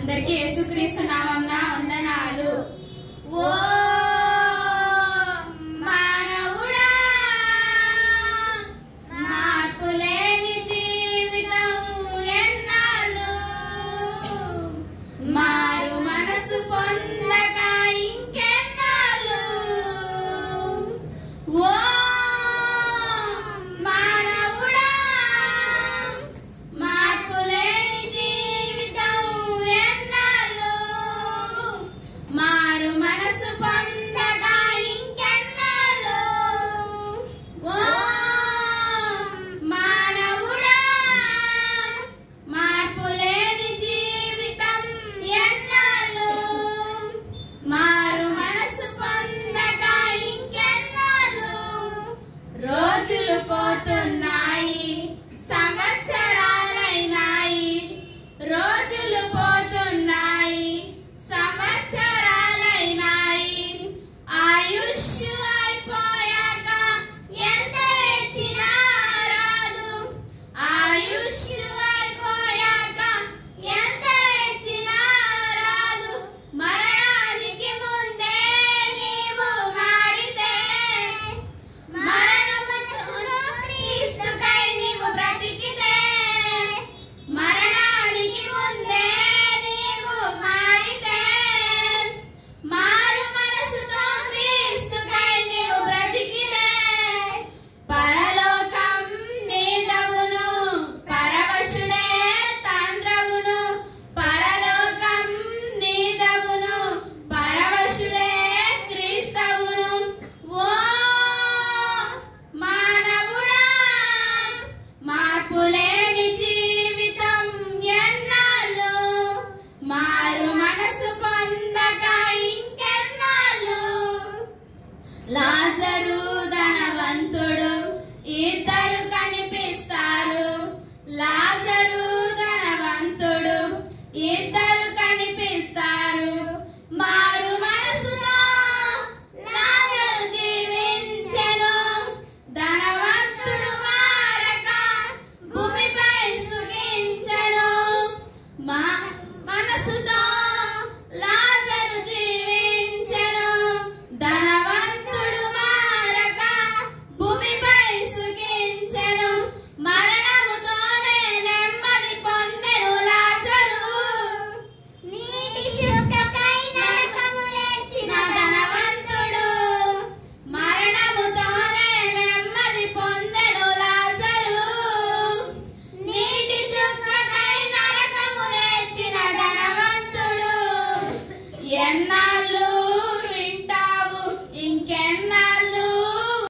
అందరికీ యేసుక్రీస్తు నామమున వందనాలు. ఓ మానవుడా, మార్పులేని జీవితం ఎన్నాళ్ళు, మారు మనసు పొందక ఇంకెన్నాళ్ళు. ఓ మానవుడా, మార్పులేని జీవితం ఎన్నాళ్ళు, మారు మనసు పొందక ఇంకెన్నాళ్ళు. ఓ మానవుడా, మార్పులేని జీవితం ఎన్నాళ్ళు, మారు మనసు పొందక ఇంకెన్నాళ్ళు. రోజులు పోతున్నాయి, సంవత్సరాలైనాయి, రోజులు పోతున్నాయి, సంవత్సరాలైనాయి. ఆయుష్ అయిపోయాక ఎంత ఏడ్చినా రాదు, ఆయుష్ అయిపోయాక ఎంత ఏడ్చినా రాదు. మరణానికి ముందే నీవు మారితే, మరణముతో క్రీస్తుకై నీవు బ్రతికితే, మరణానికి ముందే నీవు మారితే, మారు మనసుతో క్రీస్తుకై నీవు బ్రతికితే, పరలోకం నీదవును, పరవశుడే తండ్రవును, పరలోకం నీదవును, పరవశుడే క్రీస్తవును. ఓ మానవుడా, మార్పులేని జీవితం ఎన్నాళ్ళు, మారు మనసు పొందక ఇంకెన్నాళ్ళు. లాజరు ధనవంతుడు ఇద్దరు కనిపిస్తారు, లాజరు ధనవంతుడు ఇద్దరు కనిపిస్తారు. మారు మనసుతో లాజరు జీవించెను, ధనవంతుడు మారక భూమిపై సుఖించెను. మనసుతో లాజరు జీవించెను, ధనవంతుడు మారక భూమిపై సుఖించెను. మరణముతోనే నెమ్మది పొందెను లాజరు, నీటి చుక్కకై నరకములేర్చిన ధనవంతుడు. మరణముతోనే నెమ్మది పొందెను లాజరు, నీటి చుక్కకై నరకములేర్చిన ధనవంతుడు. ఎన్నాళ్ళు